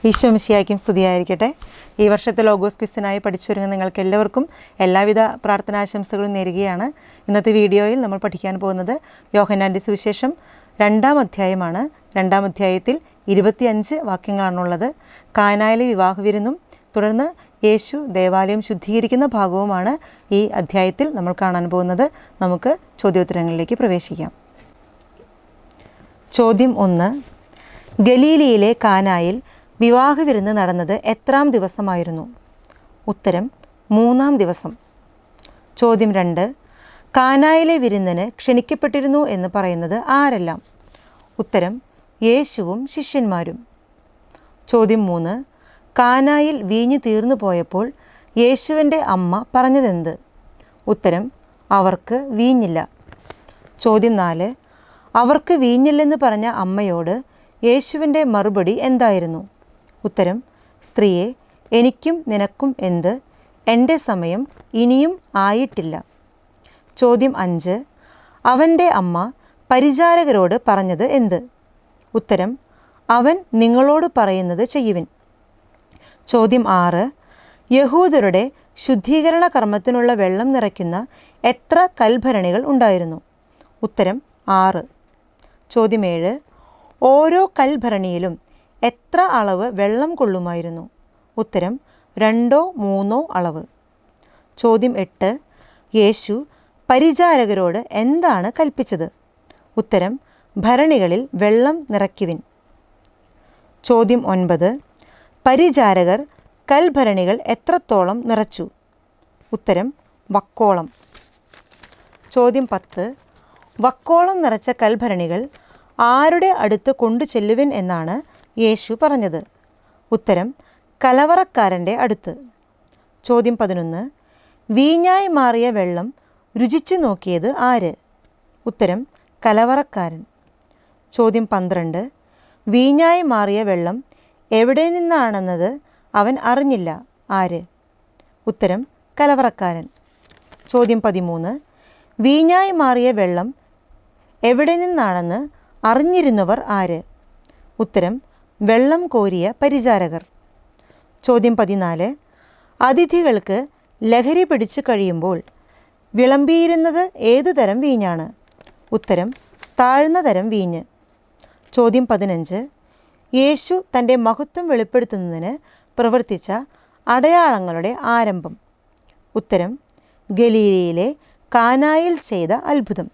ഈശോ മിശിഹായ്ക്കും സ്തുതിയായിരിക്കട്ടെ. ഈ വർഷത്തെ ലോഗോസ് ക്വിസിനായി പഠിച്ചൊരുങ്ങുന്ന നിങ്ങൾക്ക് എല്ലാവർക്കും എല്ലാവിധ പ്രാർത്ഥനാശംസകളും നേരുകയാണ്. ഇന്നത്തെ വീഡിയോയിൽ നമ്മൾ പഠിക്കാൻ പോകുന്നത് യോഹന്നാൻ്റെ സുവിശേഷം 2-ാം അധ്യായമാണ്. 2-ാം അധ്യായത്തിൽ 25 വാക്യങ്ങളാണുള്ളത്. കാനായിലെ വിവാഹ വിരുന്നും തുടർന്ന് യേശു ദേവാലയം ശുദ്ധീകരിക്കുന്ന ഭാഗവുമാണ് ഈ അധ്യായത്തിൽ നമ്മൾ കാണാൻ പോകുന്നത്. നമുക്ക് ചോദ്യോത്തരങ്ങളിലേക്ക് പ്രവേശിക്കാം. ചോദ്യം 1. ഗലീലിയിലെ കാനായിൽ വിവാഹ വിരുന്ന് നടന്നത് എത്രാം ദിവസമായിരുന്നു? ഉത്തരം 3-ാം ദിവസം. ചോദ്യം 2. കാനായിലെ വിരുന്നിന് ക്ഷണിക്കപ്പെട്ടിരുന്നു എന്ന് പറയുന്നത് ആരെല്ലാം? ഉത്തരം യേശുവും ശിഷ്യന്മാരും. ചോദ്യം 3. കാനായിൽ വീഞ്ഞു തീർന്നു പോയപ്പോൾ യേശുവിൻ്റെ അമ്മ പറഞ്ഞതെന്ത്? ഉത്തരം അവർക്ക് വീഞ്ഞില്ല. ചോദ്യം 4. അവർക്ക് വീഞ്ഞില്ലെന്ന് പറഞ്ഞ അമ്മയോട് യേശുവിൻ്റെ മറുപടി എന്തായിരുന്നു? ഉത്തരം സ്ത്രീയെ, എനിക്കും നിനക്കും എന്ത്? എൻ്റെ സമയം ഇനിയും ആയിട്ടില്ല. ചോദ്യം 5. അവൻ്റെ അമ്മ പരിചാരകരോട് പറഞ്ഞത് എന്ത്? ഉത്തരം അവൻ നിങ്ങളോട് പറയുന്നത് ചെയ്യുവിൻ. ചോദ്യം 6. യഹൂദരുടെ ശുദ്ധീകരണ കർമ്മത്തിനുള്ള വെള്ളം നിറയ്ക്കുന്ന എത്ര കൽഭരണികൾ ഉണ്ടായിരുന്നു? ഉത്തരം 6. ചോദ്യം 7. ഓരോ കൽഭരണിയിലും എത്ര അളവ് വെള്ളം കൊള്ളുമായിരുന്നു? ഉത്തരം 2-3 അളവ്. ചോദ്യം 8. യേശു പരിചാരകരോട് എന്താണ് കൽപ്പിച്ചത്? ഉത്തരം ഭരണികളിൽ വെള്ളം നിറയ്ക്കുവിൻ. ചോദ്യം 9. പരിചാരകർ കൽഭരണികൾ എത്രത്തോളം നിറച്ചു? ഉത്തരം വക്കോളം. ചോദ്യം 10. വക്കോളം നിറച്ച കൽഭരണികൾ ആരുടെ അടുത്ത് കൊണ്ടു ചെല്ലുവിൻ എന്നാണ് യേശു പറഞ്ഞത്? ഉത്തരം കലവറക്കാരൻ്റെ അടുത്ത്. ചോദ്യം 11. വീഞ്ഞായി മാറിയ വെള്ളം രുചിച്ചു നോക്കിയത് ആര്? ഉത്തരം കലവറക്കാരൻ. ചോദ്യം 12. വീഞ്ഞായി മാറിയ വെള്ളം എവിടെ നിന്നാണെന്നത് അവൻ അറിഞ്ഞില്ല. ആര്? ഉത്തരം കലവറക്കാരൻ. ചോദ്യം 13. വീഞ്ഞായി മാറിയ വെള്ളം എവിടെ നിന്നാണെന്ന് അറിഞ്ഞിരുന്നവർ ആര്? ഉത്തരം വെള്ളം കോരിയ പരിചാരകർ. ചോദ്യം 14. അതിഥികൾക്ക് ലഹരി പിടിച്ചു കഴിയുമ്പോൾ വിളമ്പിയിരുന്നത് ഏതുതരം വീഞ്ഞാണ്? ഉത്തരം താഴ്ന്ന തരം വീഞ്ഞ്. ചോദ്യം 15. യേശു തൻ്റെ മഹത്വം വെളിപ്പെടുത്തുന്നതിന് പ്രവർത്തിച്ച അടയാളങ്ങളുടെ ആരംഭം? ഉത്തരം ഗലീലയിലെ കാനായിൽ ചെയ്ത അത്ഭുതം.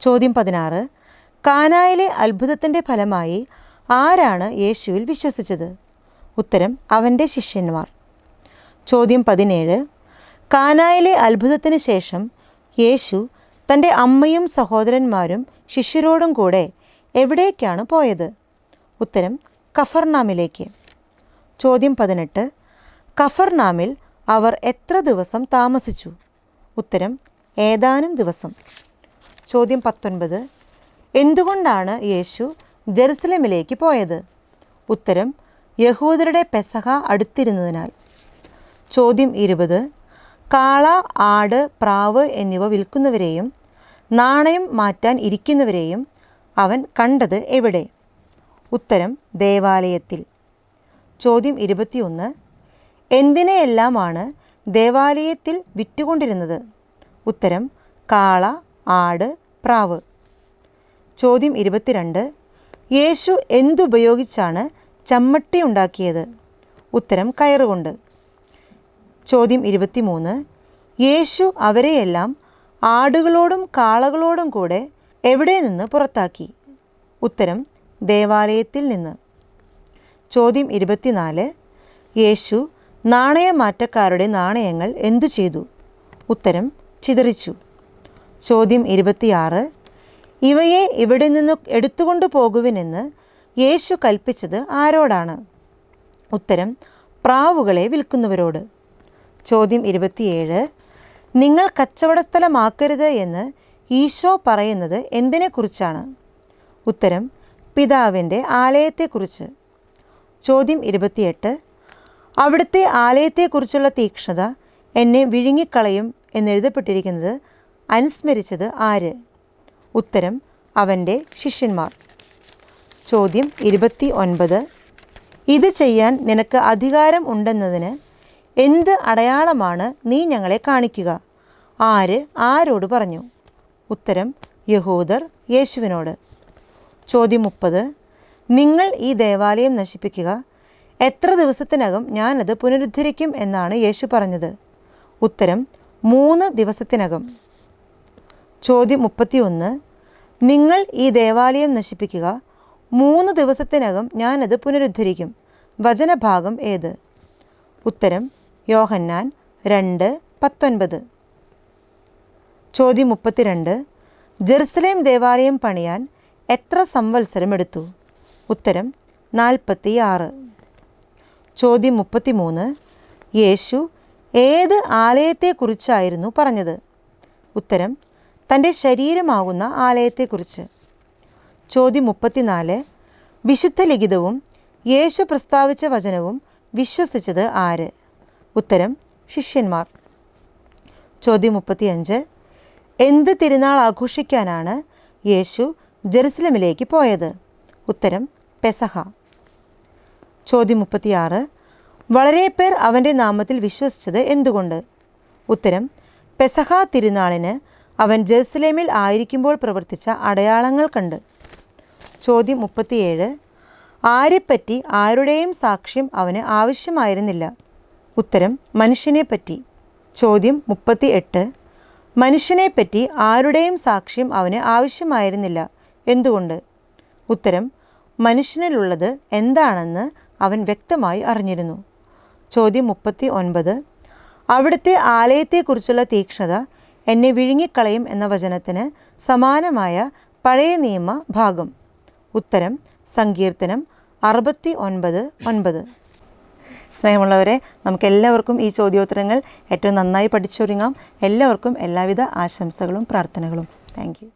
ചോദ്യം 16. കാനായിലെ അത്ഭുതത്തിൻ്റെ ഫലമായി ആരാണ് യേശുവിൽ വിശ്വസിച്ചത്? ഉത്തരം അവൻ്റെ ശിഷ്യന്മാർ. ചോദ്യം 17. കാനായിലെ അത്ഭുതത്തിന് ശേഷം യേശു തൻ്റെ അമ്മയും സഹോദരന്മാരും ശിഷ്യരോടും കൂടെ എവിടേക്കാണ് പോയത്? ഉത്തരം കഫർനാമിലേക്ക്. ചോദ്യം 18. കഫർനാമിൽ അവർ എത്ര ദിവസം താമസിച്ചു? ഉത്തരം ഏതാനും ദിവസം. ചോദ്യം 19. എന്തുകൊണ്ടാണ് യേശു ജെറുസലേമിലേക്ക് പോയത്? ഉത്തരം യഹൂദരുടെ പെസഹ അടുത്തിരുന്നതിനാൽ. ചോദ്യം 20. കാള, ആട്, പ്രാവ് എന്നിവ വിൽക്കുന്നവരെയും നാണയം മാറ്റാൻ ഇരിക്കുന്നവരെയും അവൻ കണ്ടത് എവിടെ? ഉത്തരം ദേവാലയത്തിൽ. ചോദ്യം 21. എന്തിനെയെല്ലാമാണ് ദേവാലയത്തിൽ വിറ്റുകൊണ്ടിരുന്നത്? ഉത്തരം കാള, ആട്, പ്രാവ്. ചോദ്യം 22. യേശു എന്തുപയോഗിച്ചാണ് ചമ്മട്ടി ഉണ്ടാക്കിയത്? ഉത്തരം കയറുകൊണ്ട്. ചോദ്യം 23. യേശു അവരെയെല്ലാം ആടുകളോടും കാളകളോടും കൂടെ എവിടെ നിന്ന് പുറത്താക്കി? ഉത്തരം ദേവാലയത്തിൽ നിന്ന്. ചോദ്യം 24. യേശു നാണയമാറ്റക്കാരുടെ നാണയങ്ങൾ എന്തു ചെയ്തു? ഉത്തരം ചിതറിച്ചു. ചോദ്യം 26. ഇവയെ ഇവിടെ നിന്ന് എടുത്തുകൊണ്ടു പോകുവിനെന്ന് യേശു കൽപ്പിച്ചത് ആരോടാണ്? ഉത്തരം പ്രാവുകളെ വിൽക്കുന്നവരോട്. ചോദ്യം 27. നിങ്ങൾ കച്ചവടസ്ഥലമാക്കരുത് എന്ന് ഈശോ പറയുന്നത് എന്തിനെക്കുറിച്ചാണ്? ഉത്തരം പിതാവിൻ്റെ ആലയത്തെക്കുറിച്ച്. ചോദ്യം 28. അവിടുത്തെ ആലയത്തെക്കുറിച്ചുള്ള തീക്ഷ്ണത എന്നെ വിഴുങ്ങിക്കളയും എന്നെഴുതപ്പെട്ടിരിക്കുന്നത് അനുസ്മരിച്ചത് ആര്? ഉത്തരം അവൻ്റെ ശിഷ്യന്മാർ. ചോദ്യം 29. ഇത് ചെയ്യാൻ നിനക്ക് അധികാരം ഉണ്ടെന്നതിന് എന്ത് അടയാളമാണ് നീ ഞങ്ങളെ കാണിക്കുക? ആര് ആരോട് പറഞ്ഞു? ഉത്തരം: യഹൂദർ യേശുവിനോട്. ചോദ്യം 30. നിങ്ങൾ ഈ ദേവാലയം നശിപ്പിക്കുക. എത്ര ദിവസത്തിനകം ഞാനത് പുനരുദ്ധരിക്കും എന്നാണ് യേശു പറഞ്ഞത്? ഉത്തരം: 3 ദിവസത്തിനകം. ചോദ്യം 31. നിങ്ങൾ ഈ ദേവാലയം നശിപ്പിക്കുക. 3 ദിവസത്തിനകം ഞാനത് പുനരുദ്ധരിക്കും. വചനഭാഗം ഏത്? ഉത്തരം: യോഹന്നാൻ 2:19. ചോദ്യം 32. ജെറുസലേം ദേവാലയം പണിയാൻ എത്ര സംവത്സരം എടുത്തു? ഉത്തരം: 46. ചോദ്യം 33. യേശു ഏത് ആലയത്തെക്കുറിച്ചായിരുന്നു പറഞ്ഞത്? ഉത്തരം: തൻ്റെ ശരീരമാകുന്ന ആലയത്തെക്കുറിച്ച്. ചോദ്യം 34. വിശുദ്ധ ലിഖിതവും യേശു പ്രസ്താവിച്ച വചനവും വിശ്വസിച്ചത് ആര്? ഉത്തരം: ശിഷ്യന്മാർ. ചോദ്യം 35. എന്ത് തിരുനാൾ ആഘോഷിക്കാനാണ് യേശു ജെറുസലേമിലേക്ക് പോയത്? ഉത്തരം: പെസഹ. ചോദ്യം 36. വളരെ പേർ അവൻ്റെ നാമത്തിൽ വിശ്വസിച്ചത് എന്തുകൊണ്ട്? ഉത്തരം: പെസഹ തിരുനാളിന് അവൻ ജെറുസലേമിൽ ആയിരിക്കുമ്പോൾ പ്രവർത്തിച്ച അടയാളങ്ങൾ കണ്ട്. ചോദ്യം 37. ആരെപ്പറ്റി ആരുടെയും സാക്ഷ്യം അവന് ആവശ്യമായിരുന്നില്ല? ഉത്തരം: മനുഷ്യനെപ്പറ്റി. ചോദ്യം 38. മനുഷ്യനെപ്പറ്റി ആരുടെയും സാക്ഷ്യം അവന് ആവശ്യമായിരുന്നില്ല. എന്തുകൊണ്ട്? ഉത്തരം: മനുഷ്യനിലുള്ളത് എന്താണെന്ന് അവൻ വ്യക്തമായി അറിഞ്ഞിരുന്നു. ചോദ്യം 39. അവിടുത്തെ ആലയത്തെക്കുറിച്ചുള്ള തീക്ഷ്ണത എന്നെ വിഴുങ്ങിക്കളയും എന്ന വചനത്തിന് സമാനമായ പഴയ നിയമ ഭാഗം. ഉത്തരം: സങ്കീർത്തനം 69:9. സ്നേഹമുള്ളവരെ, നമുക്കെല്ലാവർക്കും ഈ ചോദ്യോത്തരങ്ങൾ ഏറ്റവും നന്നായി പഠിച്ചൊരുങ്ങാം. എല്ലാവർക്കും എല്ലാവിധ ആശംസകളും പ്രാർത്ഥനകളും. Thank you.